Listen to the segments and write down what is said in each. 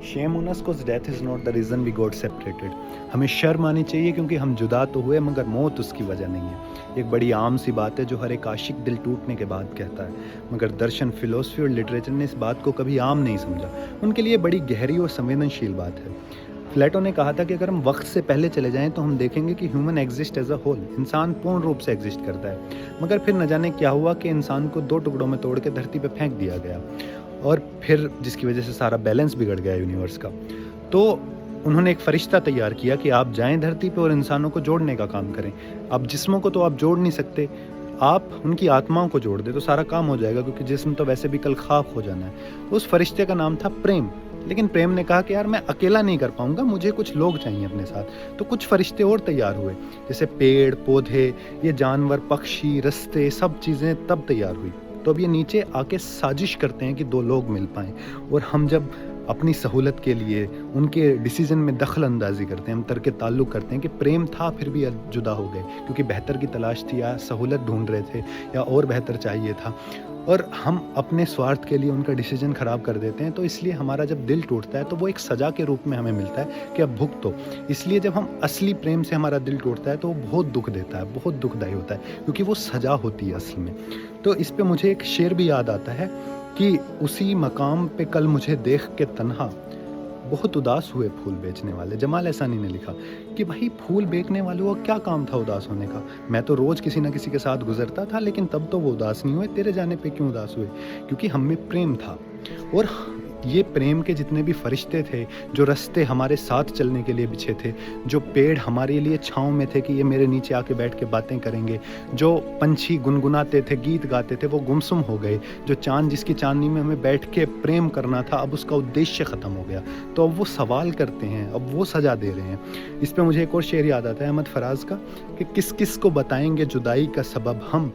Shem on us cause death is not the reason we got separated. हमें शर्म आनी चाहिए क्योंकि हम जुदा तो हुए मगर मौत उसकी वजह नहीं है। एक बड़ी आम सी बात है जो हर एक आशिक दिल टूटने के बाद कहता है, मगर दर्शन, फिलॉसफी और लिटरेचर ने इस बात को कभी आम नहीं समझा। उनके लिए बड़ी गहरी और संवेदनशील बात है। प्लेटो ने कहा था कि अगर हम वक्त से पहले चले जाएं तो हम देखेंगे कि human exist as a whole, इंसान पूर्ण रूप से एग्जिस्ट करता है। मगर फिर न जाने क्या हुआ कि इंसान को दो टुकड़ों में तोड़ के धरती पे फेंक दिया गया, और फिर जिसकी वजह से सारा बैलेंस बिगड़ गया यूनिवर्स का। तो उन्होंने एक फरिश्ता तैयार किया कि आप जाएं धरती पे और इंसानों को जोड़ने का काम करें। अब जिस्मों को तो आप जोड़ नहीं सकते, आप उनकी आत्माओं को जोड़ दे तो सारा काम हो जाएगा, क्योंकि जिस्म तो वैसे भी कल खाक हो जाना है। उस फरिश्ते का नाम था प्रेम। लेकिन प्रेम ने कहा कि यार मैं अकेला नहीं कर पाऊंगा, मुझे कुछ लोग चाहिए अपने साथ। तो कुछ फरिश्ते और तैयार हुए, जैसे पेड़ पौधे, ये जानवर, पक्षी, रस्ते, सब चीज़ें तब तैयार हुई। तो अब ये नीचे आके साजिश करते हैं कि दो लोग मिल पाएँ, और हम जब अपनी सहूलत के लिए उनके डिसीजन में दखल अंदाजी करते हैं, हम तर्क ताल्लुक़ करते हैं कि प्रेम था फिर भी जुदा हो गए क्योंकि बेहतर की तलाश थी, या सहूलत ढूंढ रहे थे, या और बेहतर चाहिए था, और हम अपने स्वार्थ के लिए उनका डिसीजन ख़राब कर देते हैं। तो इसलिए हमारा जब दिल टूटता है तो वो एक सज़ा के रूप में हमें मिलता है कि अब भुगतो। इसलिए जब हम असली प्रेम से हमारा दिल टूटता है तो वो बहुत दुख देता है, बहुत दुखदायी होता है, क्योंकि वो सज़ा होती है असल में। तो इस पे मुझे एक शेर भी याद आता है कि उसी मकाम पे कल मुझे देख के तन्हा बहुत उदास हुए फूल बेचने वाले। जमाल एहसानी ने लिखा कि भाई फूल बेचने वालों का क्या काम था उदास होने का? मैं तो रोज़ किसी ना किसी के साथ गुजरता था, लेकिन तब तो वो उदास नहीं हुए, तेरे जाने पे क्यों उदास हुए? क्योंकि हम में प्रेम था। और ये प्रेम के जितने भी फरिश्ते थे, जो रास्ते हमारे साथ चलने के लिए बिछे थे, जो पेड़ हमारे लिए छाँव में थे कि ये मेरे नीचे आके बैठ के बातें करेंगे, जो पंछी गुनगुनाते थे, गीत गाते थे, वो गुमसुम हो गए। जो चाँद जिसकी चांदनी में हमें बैठ के प्रेम करना था, अब उसका उद्देश्य ख़त्म हो गया। तो अब वो सवाल करते हैं, अब वो सज़ा दे रहे हैं। इस पे मुझे एक और शेर याद आता है अहमद फराज का कि किस किस को बताएंगे जुदाई का सबब हम,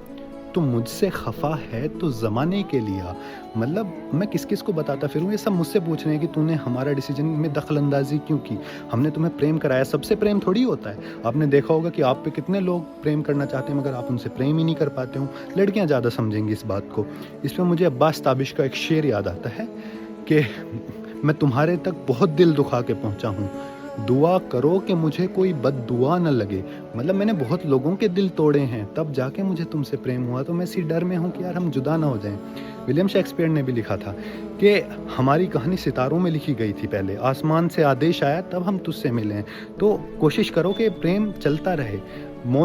तो मुझसे खफा है तो ज़माने के लिया। मतलब मैं किस किस को बताता फिरूँ? ये सब मुझसे पूछ रहे हैं कि तूने हमारा डिसीजन में दखल अंदाजी क्यों की? हमने तुम्हें प्रेम कराया, सबसे प्रेम थोड़ी होता है। आपने देखा होगा कि आप पे कितने लोग प्रेम करना चाहते हैं, मगर आप उनसे प्रेम ही नहीं कर पाते हो। लड़कियां ज़्यादा समझेंगी इस बात को। इस पर मुझे अब्बास ताबिश का एक शेर याद आता है कि मैं तुम्हारे तक बहुत दिल दुखा के पहुँचा हूँ, दुआ करो कि मुझे कोई बद्दुआ न लगे। मतलब मैंने बहुत लोगों के दिल तोड़े हैं, तब जाके मुझे तुमसे प्रेम हुआ। तो मैं इसी डर में हूँ कि यार हम जुदा ना हो जाएं। विलियम शेक्सपियर ने भी लिखा था कि हमारी कहानी सितारों में लिखी गई थी पहले, आसमान से आदेश आया तब हम तुझसे मिले हैं। तो कोशिश करो कि प्रेम चलता रहे। मौत